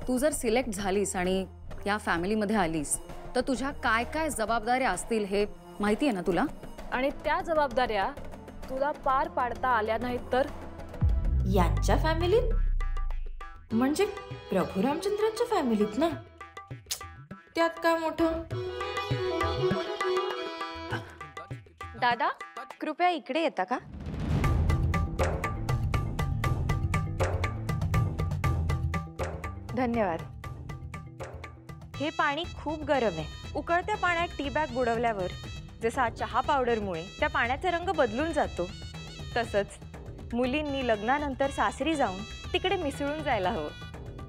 तू जर सिलेक्ट झालीस आणि या फॅमिलीमध्ये आलीस तर तुझ्या काय काय जबाबदाऱ्या असतील हे माहिती आहे ना तुला? आणि त्या जबाबदाऱ्या तुला पार पाडता आल्या नाहीत तर? यांच्या फॅमिलीत म्हणजे प्रभू रामचंद्रांच्या फॅमिलीत ना, त्यात काय मोठं. दादा कृपया इकडे येता का? धन्यवाद. हे पाणी खूप गरम आहे. उकळत्या पाण्यात टी बॅग बुडवल्यावर जसा चहा पावडरमुळे त्या पाण्याचा रंग बदलून जातो, तसंच मुलींनी लग्नानंतर सासरी जाऊन तिकडे मिसळून जायला हवं.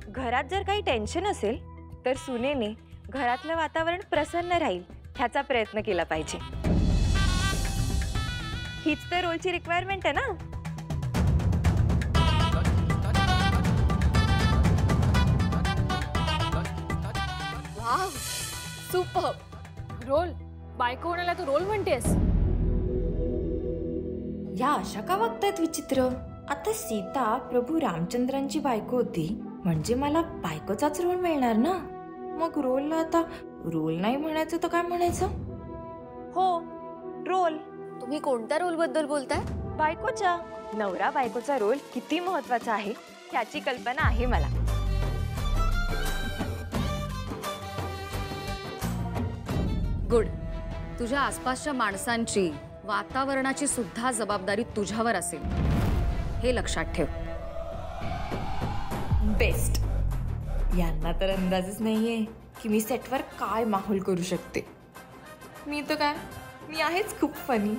घरात जर काही टेन्शन असेल तर सुनेने घरातलं वातावरण प्रसन्न राहील ह्याचा प्रयत्न केला पाहिजे. हीच तर रोलची रिक्वायरमेंट आहे ना. Wow, super. रोल बायको होण्याला तू रोल म्हणतेस? या अशा का वागतायत विचित्र. आता सीता प्रभू रामचंद्रांची बायको होती म्हणजे मला बायकोचाच रोल मिळणार ना. मग रोलला आता रोल नाही म्हणायचं तर काय म्हणायचं? हो, रोल. तुम्ही कोणत्या रोल बद्दल बोलताय? बायकोच्या. नवरा बायकोचा रोल किती महत्वाचा आहे ह्याची कल्पना आहे मला. गुड. तुझ्या आसपासच्या माणसांची, वातावरणाची सुद्धा जबाबदारी तुझ्यावर असेल हे लक्षात ठेव. बेस्ट. यांना तर अंदाजच नाहीये की मी सेटवर काय माहोल करू शकते. मी आहेच खूप फनी.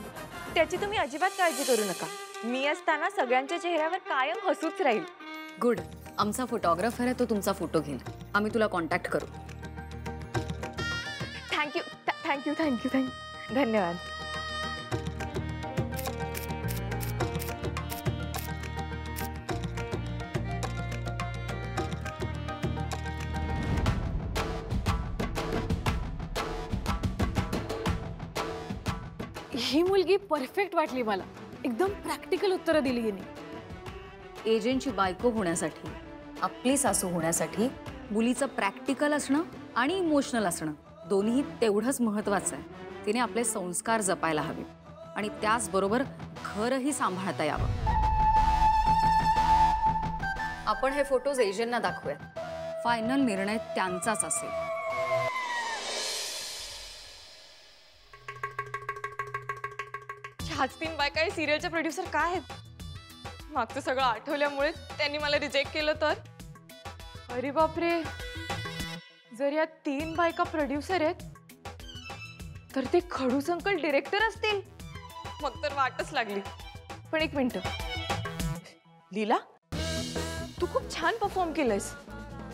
त्याची तुम्ही अजिबात काळजी करू नका. मी असताना सगळ्यांच्या चेहऱ्यावर कायम हसूच राहील. गुड. आमचा फोटोग्राफर आहे, तो तुमचा फोटो घेईल. आम्ही तुला कॉन्टॅक्ट करू. Thank you thank you thank you thank you. धन्यवाद. ही मुलगी परफेक्ट वाटली मला. एकदम प्रॅक्टिकल उत्तरं दिली हिने. एजंटची बायको होण्यासाठी, आपली सासू होण्यासाठी मुलीचं प्रॅक्टिकल असणं आणि इमोशनल असणं दोन्ही तेवढंच महत्त्वाचं आहे. तिने आपले संस्कार जपायला हवे आणि त्याचबरोबर घरही सांभाळता यावं. आपण हे फोटोज एजंटना दाखवूयात. फायनल निर्णय त्यांचाच असेल. ह्याच 3 बायका हे सिरियलचे प्रोड्युसर काय आहेत? मागचं सगळं आठवल्यामुळे त्यांनी मला रिजेक्ट केलं तर? अरे बापरे. जर या 3 बायका प्रोड्युसर आहेत तर ते खडूस अंकल डिरेक्टर असतील. मग तर वाटच लागली. पण एक मिनिट, लीला, तू खूप छान परफॉर्म केलंयस.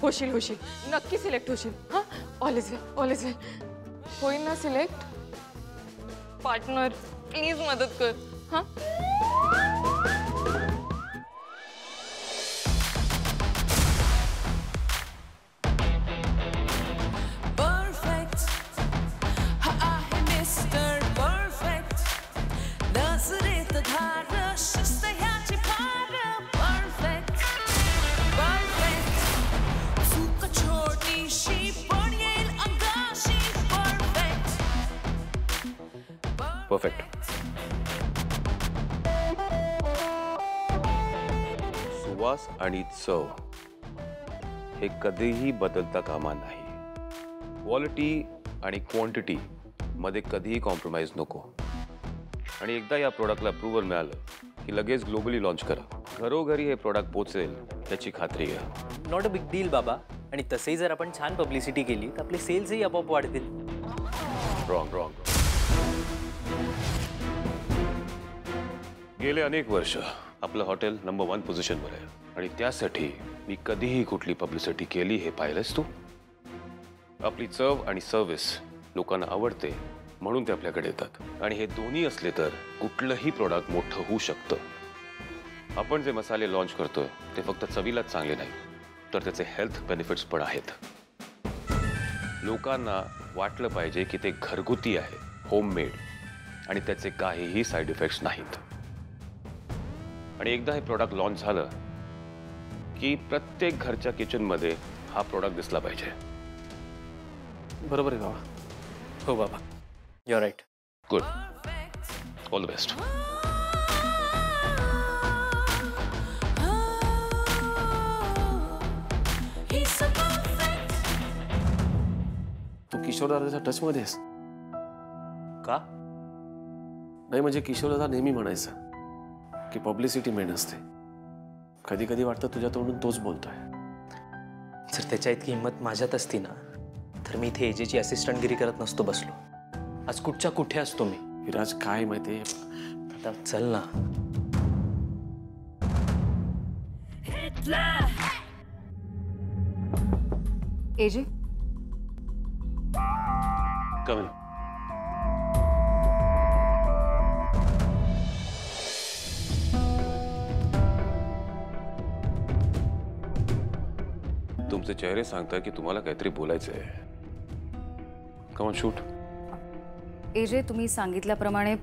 होशील नक्की सिलेक्ट होशील. हा, ऑल इज वेल. होईल ना सिलेक्ट? पार्टनर प्लीज मदत कर. हा, परफेक्ट. सुवास आणि चव हे कधीही बदलता कामा नाही. क्वालिटी आणि क्वांटिटी मध्ये कधीही कॉम्प्रोमाइज नको. आणि एकदा या प्रोडक्टला अप्रूव्हल मिळालं की लगेच ग्लोबली लॉन्च करा. घरोघरी हे प्रोडक्ट पोहोचेल याची खात्री घ्या. नॉट अ बिग डील बाबा. आणि तसंही जर आपण छान पब्लिसिटी केली तर आपले सेल्सही आपोआप वाढतील. रॉंग. गेले अनेक वर्ष आपलं हॉटेल नंबर 1 पोझिशनवर आहे आणि त्यासाठी मी कधीही कुठली पब्लिसिटी केली हे पाहिलंस तू? आपली चव आणि सर्व्हिस लोकांना आवडते म्हणून ते आपल्याकडे येतात. आणि हे दोन्ही असले तर कुठलंही प्रोडक्ट मोठं होऊ शकतं. आपण जे मसाले लॉन्च करतोय ते फक्त चवीलाच चांगले नाही तर त्याचे हेल्थ बेनिफिट्स पण आहेत. लोकांना वाटलं पाहिजे की ते घरगुती आहे, होममेड, आणि त्याचे काहीही साईड इफेक्ट्स नाहीत. आणि एकदा हे प्रोडक्ट लॉन्च झालं की प्रत्येक घरच्या किचनमध्ये हा प्रोडक्ट दिसला पाहिजे. बरोबर आहे बाबा. हो बाबा, you are right. Good. All the best. तू किशोर दादाच्या टच मध्ये आहेस? का? नाही म्हणजे किशोर दादा नेहमी म्हणायचा की पब्लिसिटी मेन असते. कधी कधी वाटतं तुझ्या तोंडून तोच बोलतोय. जर त्याच्या इतकी हिंमत माझ्यात असती ना तर मी इथे एजेची असिस्टंटगिरी करत नसतो बसलो. आज कुठच्या कुठे असतो मी. विराज काय माहिती, आता चल ना. AJ, come in. तुमचे चेहरे सांगताय की तुम्हाला काहीतरी बोलायचंय. Come on, shoot. एजे, तुम्ही सांगितल्याप्रमाणे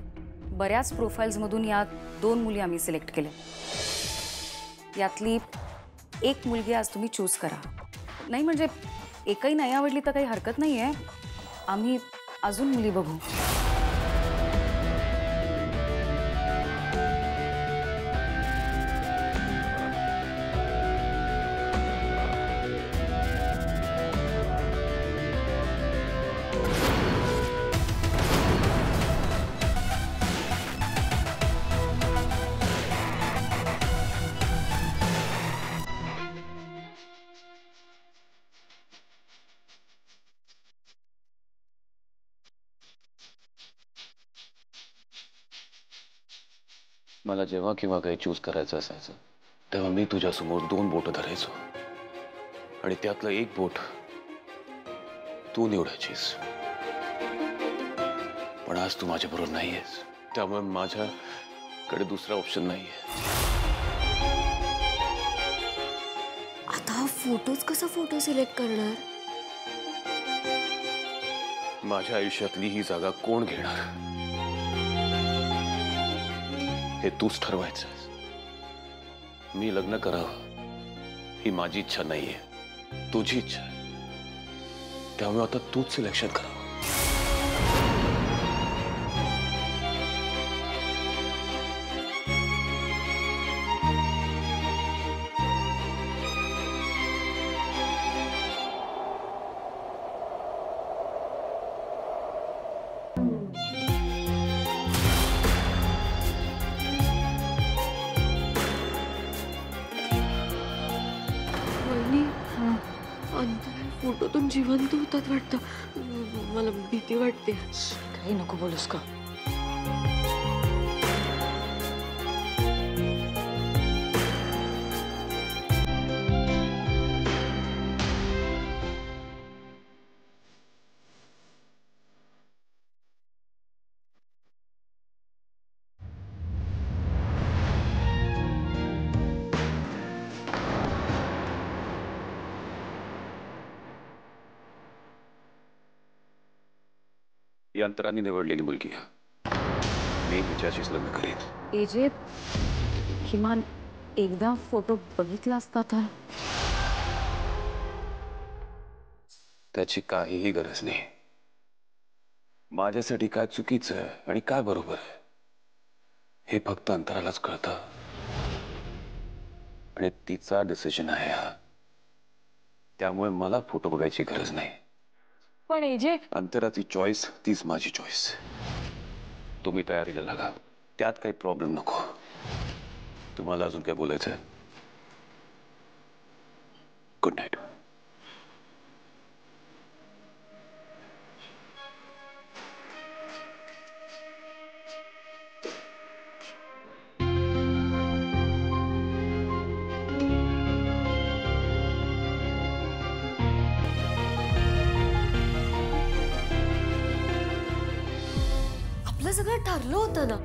बऱ्याच प्रोफाईल्समधून या 2 मुली आम्ही सिलेक्ट केल्या. यातली एक मुलगी आज तुम्ही चूज करा. नाही म्हणजे एकही नाही आवडली तर काही हरकत नाही आहे. आम्ही अजून मुली बघू. मला जेव्हा केव्हा काही चूज करायचं असायचं तेव्हा मी तुझ्यासमोर 2 बोटं धरायचो आणि त्यातलं एक बोट तू निवडायचीस. पण आज तू माझ्याबरोबर नाहीयेस, त्यामुळे माझ्याकडे दुसरा ऑप्शन नाहीये. आता हा फोटोच कसा फोटो सिलेक्ट करणार? माझ्या आयुष्यातली ही जागा कोण घेणार हे तूच ठरवायचंस. मी लग्न करावं ही माझी इच्छा नाहीये, तुझी इच्छा आहे. त्यामुळे आता तूच सिलेक्शन करावं. फोटोतून जिवंत होतात वाटतं. मला भीती वाटते. काही नको बोलूस का. ही अंतराने निवडलेली मुलगी मी हिच्याशीच लग्न करेन. एजे, किमान एकदा फोटो बघितला असता तर. त्याची काहीही गरज नाही. माझ्यासाठी काय चुकीचं आहे आणि काय बरोबर आहे हे फक्त अंतरालाच कळतं. आणि तिचा डिसिजन आहे हा. त्यामुळे मला फोटो बघायची गरज नाही. पण एजे, अंतराची चॉईस तीच माझी चॉईस. तुम्ही तयारीला लागा, त्यात काही प्रॉब्लेम नको. तुम्हाला अजून काय बोलायचं? Good night. आपलं सगळं ठरलं होतं ना,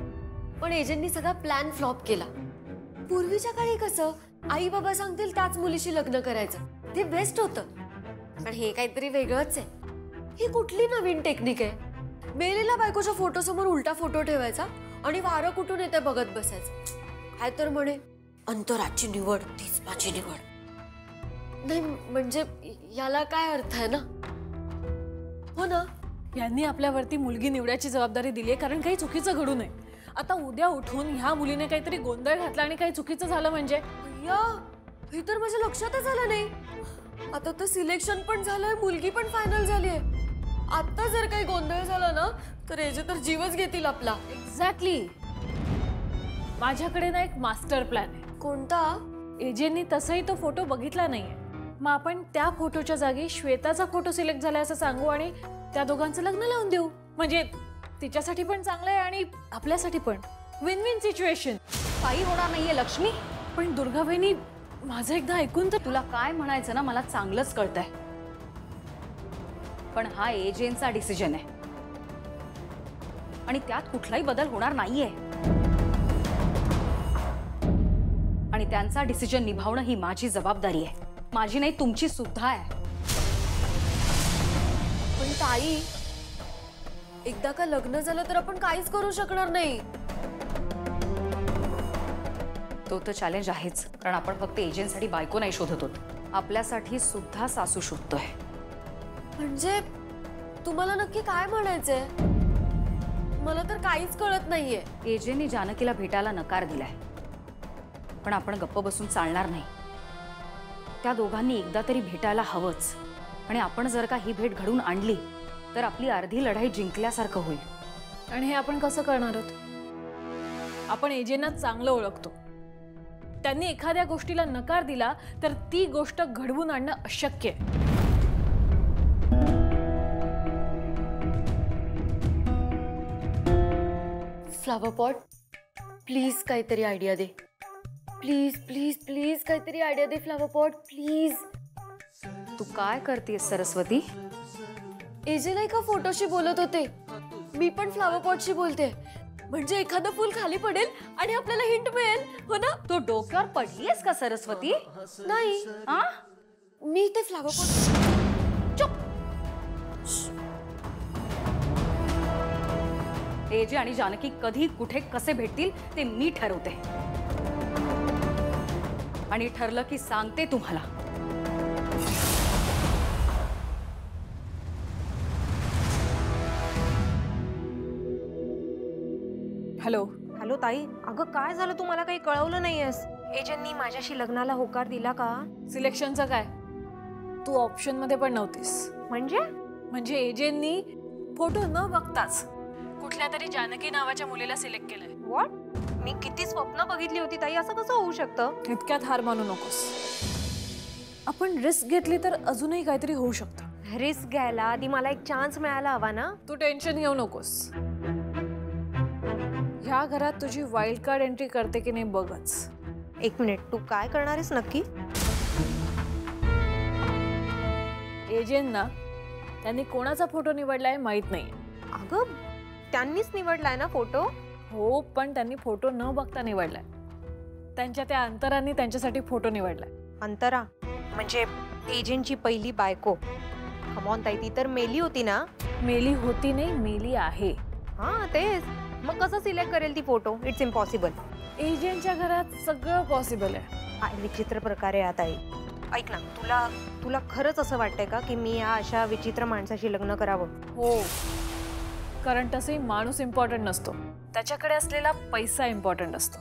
पण एजंटनी सगळा प्लॅन फ्लॉप केला. पूर्वीच्या काळी कसं आई बाबा सांगतील त्याच मुलीशी लग्न करायचं, ते बेस्ट होतं. पण हे काहीतरी वेगळंच आहे. ही कुठली नवीन टेक्निक आहे? मेलेल्या बायकोच्या फोटो समोर उलटा फोटो ठेवायचा आणि वारं कुठून येते बघत बसायचं. काय तर म्हणे अंतराची निवड तीच माझी निवड. नाही म्हणजे याला काय अर्थ आहे ना? हो ना? यांनी आपल्यावरती मुलगी निवडायची जबाबदारी दिली आहे कारण काही चुकीचं घडू नये. आता उद्या उठून ह्या मुलीने काहीतरी गोंधळ घातला आणि काही चुकीचं झालं म्हणजे अय्या, हे तर माझ्या लक्षातच आलं नाही. आता तर सिलेक्शन पण झालंय, मुलगी पण फायनल झाली आहे. आता जर काही गोंधळ झाला ना तर एजे तर जीवच घेतील आपला. एक्झॅक्टली. माझ्याकडे ना एक मास्टर प्लॅन आहे. कोणता? एजेंनी तसंही तो फोटो बघितला नाहीये. मग आपण त्या फोटोच्या जागी श्वेताचा फोटो सिलेक्ट झालाय असं सांगू आणि त्या दोघांचं लग्न लावून देऊ. म्हणजे तिच्यासाठी पण चांगलं आहे आणि आपल्यासाठी पण. Win win situation. काही होणार नाहीये लक्ष्मी. पण दुर्गा बहिणी, माझं एकदा ऐकून तर. तुला काय म्हणायचं ना मला चांगलंच कळतंय, पण हा एजेंटचा डिसिजन आहे आणि त्यात कुठलाही बदल होणार नाहीये. आणि त्यांचा डिसिजन निभावणं ही माझी जबाबदारी आहे. माझी नाही, तुमची सुद्धा आहे. पण ताई, एकदा का लग्न झालं तर आपण काहीच करू शकणार नाही. तो तर चॅलेंज आहेच, कारण आपण फक्त एजंटसाठी बायको नाही शोधत होतो, आपल्यासाठी सुद्धा सासू शोधतोय. म्हणजे तुम्हाला नक्की काय म्हणायचंय? मला तर काहीच कळत नाहीये. एजेंटने जानकीला भेटायला नकार दिलाय, पण आपण गप्प बसून चालणार नाही. त्या दोघांनी एकदा तरी भेटायला हवंच. आणि आपण जर का ही भेट घडून आणली तर आपली अर्धी लढाई जिंकल्यासारखं होईल. आणि हे आपण कसं करणार आहोत? आपण एजेंटना चांगलं ओळखतो. त्यांनी एखाद्या गोष्टीला नकार दिला तर ती गोष्ट घडवून आणणं अशक्य आहे. फ्लावर पॉट, प्लीज काहीतरी आयडिया दे. प्लीज प्लीज प्लीज काहीतरी आयडिया दे फ्लावर पॉट, प्लीज. तू काय करतेस सरस्वती? एजे नाही का फोटोशी बोलत होते, मी पण फ्लावर पॉटशी बोलते. म्हणजे एखादं फुल खाली पडेल आणि आपल्याला हिंट मिळेल. हो ना? तू डोक्यावर पडलीयस का सरस्वती? नाही, हा? मी ते फ्लावर पॉट. चुप. एजे आणि जानकी कधी कुठे कसे भेटतील ते मी ठरवते. आणि ठरलं की सांगते तुम्हाला. हॅलो. हॅलो ताई, अगं काय झालं, तू मला काही कळवलं नाहीयेस. एजंटनी माझ्याशी लग्नाला होकार दिला का? सिलेक्शनचं काय? तू ऑप्शन मध्ये पण नव्हतीस. म्हणजे एजेंटनी फोटो न बघताच कुठल्या तरी जानकी नावाच्या मुलीला सिलेक्ट केलंय. व्हॉट? मी किती स्वप्न बघितली होती ताई, असं कसं होऊ शकतं? इतक्यात हार मानू नकोस. आपण रिस्क घेतली तर अजूनही काहीतरी होऊ शकतं. रिस्क घ्यायला आधी मला एक चान्स मिळायला हवा ना. तू टेन्शन घेऊ नकोस. ह्या घरात तुझी वाईल्ड कार्ड एंट्री करते की नाही बघच. एक मिनिट, तू काय करणार आहेस नक्की? एजेंट ना त्यांनी कोणाचा फोटो निवडलाय माहित नाही. अगं त्यांनीच निवडलाय ना फोटो? हो, पण त्यांनी फोटो न बघता निवडलाय. त्यांच्या त्या अंतरांनी त्यांच्यासाठी फोटो निवडलाय. अंतरा म्हणजे एजंटची पहिली बायको. कमॉन ताई, ती तर मेली होती ना? मेली होती नाही, मेली आहे. हा तेच. मग कसं सिलेक्ट करेल ती फोटो? It's impossible. एजंटच्या घरात सगळं पॉसिबल आहे. काय विचित्र प्रकारे आता ऐक ना, तुला खरंच असं वाटतंय का की मी या अशा विचित्र माणसाशी लग्न करावं? हो, कारण तसंही माणूस इम्पॉर्टंट नसतो, त्याच्याकडे असलेला पैसा इम्पॉर्टंट असतो.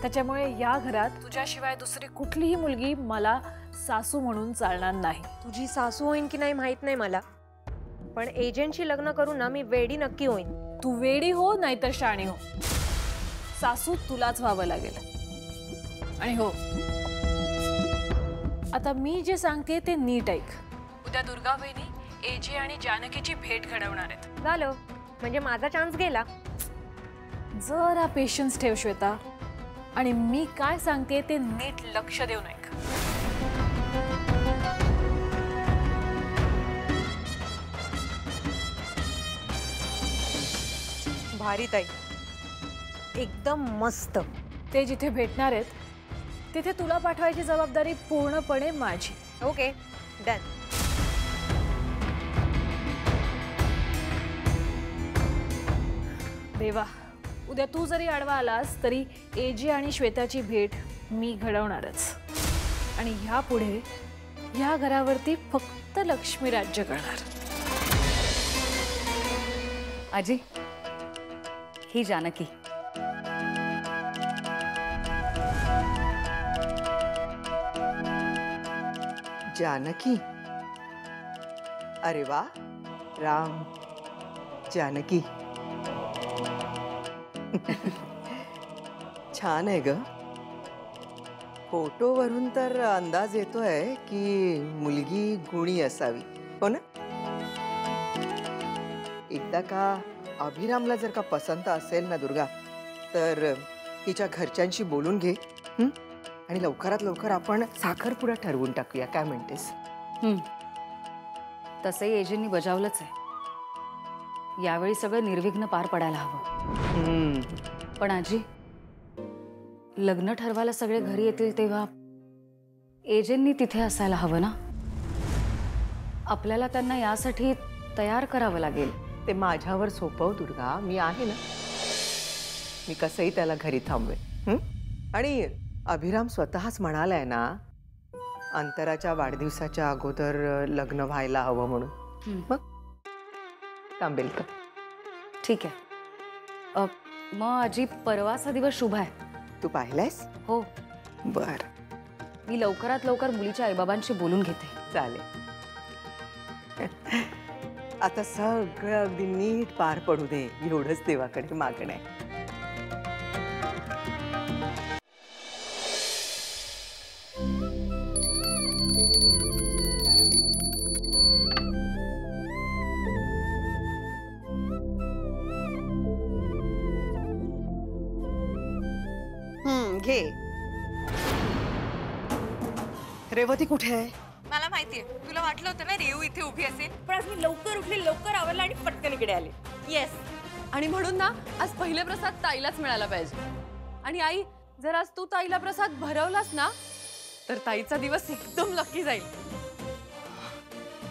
त्याच्यामुळे या घरात तुझ्याशिवाय दुसरी कुठलीही मुलगी मला सासू म्हणून चालणार नाही. तुझी सासू होईन की नाही माहित नाही मला, पण एजंटशी लग्न करून ना मी वेडी नक्की होईन. तू वेडी हो नाहीतर शाणी हो, सासू तुलाच व्हावं लागेल. आणि हो, आता मी जे सांगते ते नीट ऐक. उद्या दुर्गा बहिणी एजे आणि जानकीची भेट घडवणार आहेत. झालं म्हणजे माझा चान्स गेला. जरा पेशन्स ठेव श्वेता, आणि मी काय सांगते ते नीट लक्ष देऊन ऐक. भारी ताई, एकदम मस्त. ते जिथे भेटणार आहेत तिथे तुला पाठवायची जबाबदारी पूर्णपणे माझी. Okay, done. देवा, उद्या तू जरी आडवा आलास तरी एजे आणि श्वेताची भेट मी घडवणारच. आणि ह्यापुढे या घरावरती फक्त लक्ष्मी राज्य करणार. आजी, ही जानकी. जानकी. अरे वा, राम जानकी. छान आहे ग. फोटोवरून तर अंदाज येतोय की मुलगी गुणी असावी, हो ना? एकदा का अभिरामला जर का पसंत असेल ना दुर्गा, तर तिच्या घरच्यांशी बोलून घे. आणि लवकरात लवकर आपण साखरपुडा ठरवून टाकूया. काय म्हणतेस? तसंही एजंटनी बजावलंच आहे. यावेळी सगळं निर्विघ्न पार पडायला हवं. पण आजी, लग्न ठरवायला सगळे घरी येतील तेव्हा एजंटनी तिथे असायला हवं ना. आपल्याला त्यांना यासाठी तयार करावं लागेल. ते माझ्यावर सोपव दुर्गा, मी आहे ना. मी कसंही त्याला घरी थांबवेन. आणि अभिराम स्वतःच म्हणालाय ना, अंतराच्या वाढदिवसाच्या अगोदर लग्न व्हायला हवं म्हणून. मग थांबेल का? ठीक आहे. मग आजी, परवाचा दिवस शुभ आहे. तू पाहिलायस? हो. बर, मी लवकरात लवकर मुलीच्या आईबाबांशी बोलून घेते. चालेल. आता सगळं अगदी नीट पार पडू दे, एवढंच देवाकडे मागणं आहे. घे. रेवती कुठे आहे? मला माहितीये, तुला वाटलं होतं ना रेऊ इथे उभी असेल, पण आज मी लवकर उठले, लवकर आवरलं आणि पटकन इकडे आले. येस. आणि म्हणून ना आज पहिले प्रसाद ताईलाच मिळाला पाहिजे. आणि आई, जर आज तू ताईला प्रसाद भरवलास ना, तर ताईचा दिवस एकदम लकी जाईल.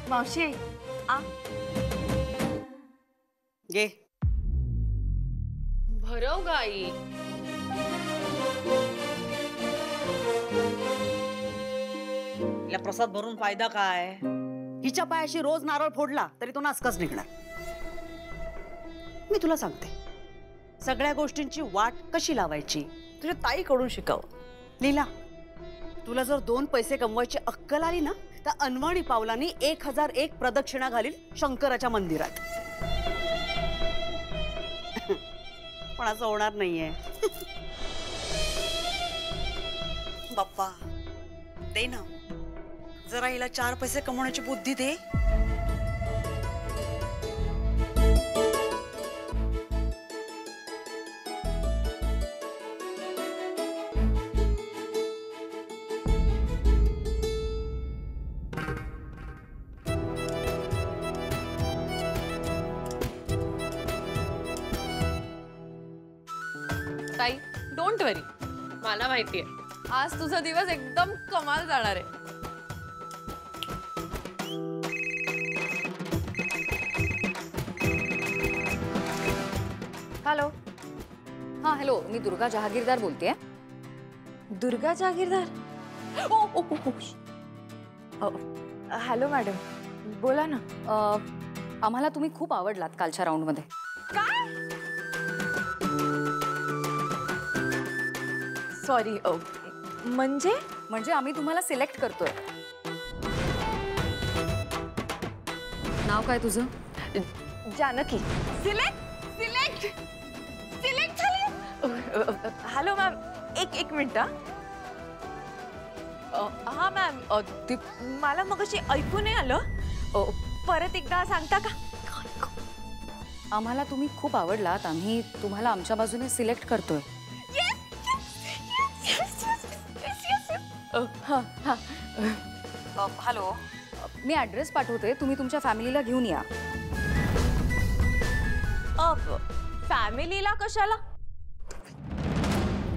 मावशी आ घे. भरव ग आई. तिला प्रसाद भरून फायदा काय? हिच्या पायाशी रोज नारळ फोडला तरी तो नासकच निघणार. मी तुला सांगते, सगळ्या गोष्टींची वाट कशी लावायची तुझ्या ताईकडून शिकव. लीला, तुला जर 2 पैसे कमवायची अक्कल आली ना, तर अनवाणी पावलांनी 1001 प्रदक्षिणा घालील शंकराच्या मंदिरात. पण असं होणार नाहीये. बाप्पा दे ना, जरा हिला 4 पैसे कमवण्याची बुद्धी दे. ताई, डोंट वरी. मला माहितीये आज तुझा दिवस एकदम कमाल जाणार आहे. हॅलो. हां, हॅलो. मी दुर्गा जहागीरदार बोलतेय. दुर्गा जहागीरदार? हॅलो मॅडम, बोला ना. आम्हाला तुम्ही खूप आवडलात कालच्या राऊंडमध्ये. सॉरी, म्हणजे आम्ही तुम्हाला सिलेक्ट करतोय. नाव काय तुझं? जानकी. सिलेक्ट झाली. हॅलो मॅम, एक मिनिट. हा मॅम, मला मगाशी ऐकू नाही आलं. परत एकदा सांगता का? आम्हाला तुम्ही खूप आवडलात. आम्ही तुम्हाला आमच्या बाजूने सिलेक्ट करतोय. हॅलो, मी ॲड्रेस पाठवते, तुम्ही तुमच्या फॅमिलीला घेऊन या. फॅमिलीला कशाला?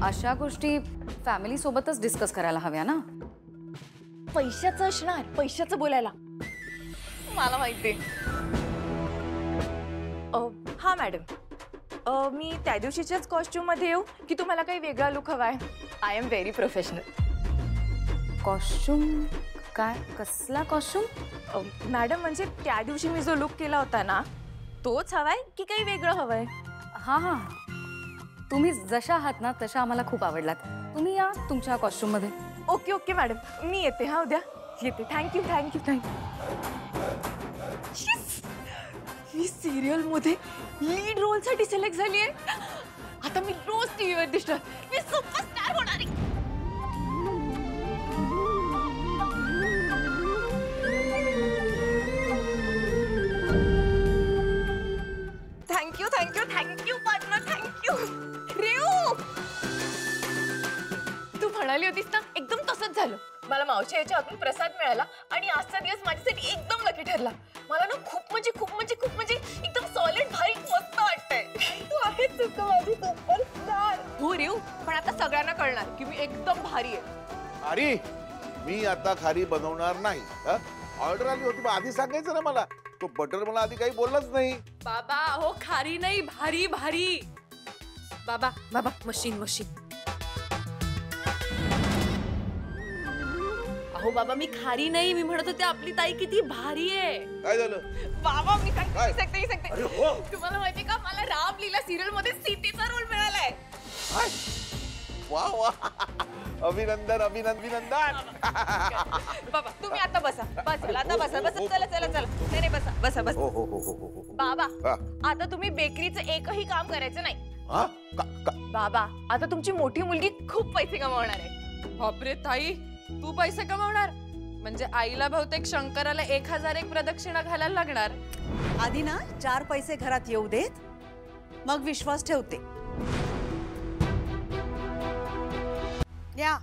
अशा गोष्टी फॅमिली सोबतच डिस्कस करायला हव्या ना. पैशाचं असणार, पैशाचं बोलायला. मला माहिती. हा मॅडम, मी त्या दिवशीच्याच कॉस्ट्यूममध्ये येऊ की तुम्हाला काही वेगळा लुक हवाय? I am very professional. Costume काय कसला कॉस्ट्युम? मॅडम म्हणजे त्या दिवशी मी जो लुक केला होता ना तोच हवाय की काही वेगळं हवंय? हां हां, तुम्ही जशा आहात ना तशा आम्हाला खूप आवडलात. तुम्ही या तुमच्या कॉस्ट्युममध्ये. ओके ओके मॅडम, मी येते. हा, उद्या येते. Thank you thank you thank you. मी सिरियल मध्ये लीड रोल साठी सिलेक्ट झाली आहे. आता मी रोज टीव्हीवर दिसणार. मी सुपरस्टार होणार आहे. Thank you thank you thank you partner, thank you. रेऊ, तू म्हणाली होतीस ना एकदम तसंच झालं. मला मावशी याच्या हातून प्रसाद मिळाला आणि आजचा दिवस माझ्यासाठी एकदम लकी ठरला. मला ना खूप म्हणजे एकदम सॉलिड भारी मस्त वाटतंय. तू आहेस सुद्धा माझी सुपरस्टार. हो रेऊ, पण आता सगळ्यांना कळणार की मी एकदम भारी आहे. अरे मी आता खारी बनवणार नाही. ऑर्डर आली होती मग आधी सांगायचं ना मला. तो बटर मला आधी काही बोललाच नाही. बाबा हो, खारी नाही भारी भारी. बाबा बाबा मशीन. अहो बाबा मी खारी नाही, मी म्हणत होते आपली ताई किती भारी आहे. काय झालं बाबा? मी काय? सांगते. अरे हो. तुम्हाला माहितीये का, मला रामलीला सिरियल मध्ये सीतेचा रोल मिळालाय. वा वा, अभिनंदन. बाबा तुम्ही आता बसा. आता बसा. चला. नाही बसा. हो. बाबा हा. आता तुम्ही बेकरीचं एकही काम करायचं नाही. हा? बाबा आता तुमची मोठी मुलगी खूप पैसे कमावणार आहे. बापरे ताई, तू पैसे कमावणार म्हणजे आईला बहुतेक शंकराला 1001 प्रदक्षिणा घालायला लागणार. आधी ना 4 पैसे घरात येऊ देत, मग विश्वास ठेवते. या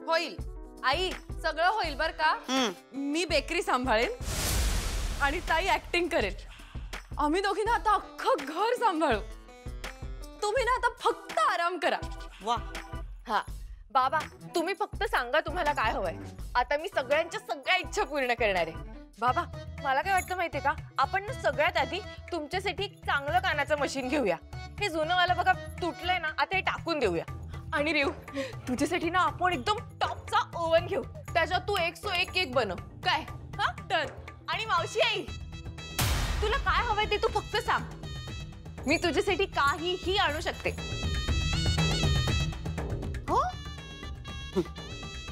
होईल आई, सगळं होईल बर का. मी बेकरी सांभाळेन आणि ताई ऍक्टिंग करेल. आम्ही दोघी ना आता अख्खं घर सांभाळू. तुम्ही ना आता फक्त आराम करा. वा. हा बाबा, तुम्ही फक्त सांगा तुम्हाला काय हवंय. आता मी सगळ्यांच्या सगळ्या इच्छा पूर्ण करणार आहे. बाबा मला काय वाटतं माहितीये का, आपण ना सगळ्यात आधी तुमच्यासाठी एक चांगलं कानाचं मशीन घेऊया. हे जुनं वाला बघा तुटलंय ना, आता हे टाकून देऊया. आणि रेऊ, तुझ्यासाठी ना आपण एकदम टॉपचा ओव्हन घेऊ. त्याच्यात तू 101 केक बनव. काय? हा डन. आणि मावशी आई, तुला काय हवंय ते तू फक्त सांग, मी तुझ्यासाठी काहीही आणू शकते. हो,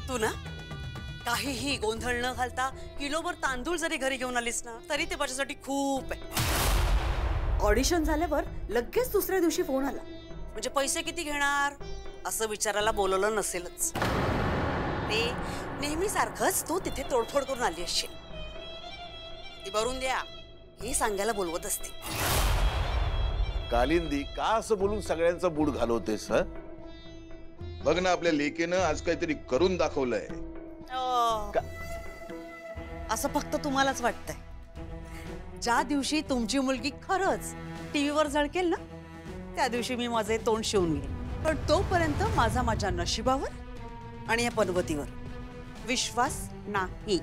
तू ना काहीही गोंधळ न घालता किलोभर तांदूळ जरी घरी घेऊन आलीस ना तरी ते माझ्यासाठी खूप आहे. ऑडिशन झाल्यावर लगेच दुसऱ्या दिवशी फोन आला, म्हणजे पैसे किती घेणार असं विचारायला बोलवलं नसेलच. ते नेहमी सारखंच तू तिथे तोडफोड करून आली असशील. ती भरून द्या हे सांगायला बोलवत असते. कालिंदी, का असं बोलून सगळ्यांचा बूड घालवतेस? बघ ना, आपल्या लेकीनं आज काहीतरी करून दाखवलंय. असं फक्त तुम्हालाच वाटतंय. ज्या दिवशी तुमची मुलगी खरंच टीव्हीवर झळकेल ना त्या दिवशी मी माझे तोंड शिवून घेईन. पण तोपर्यंत माझा नशिबावर आणि या पनवतीवर विश्वास नाही.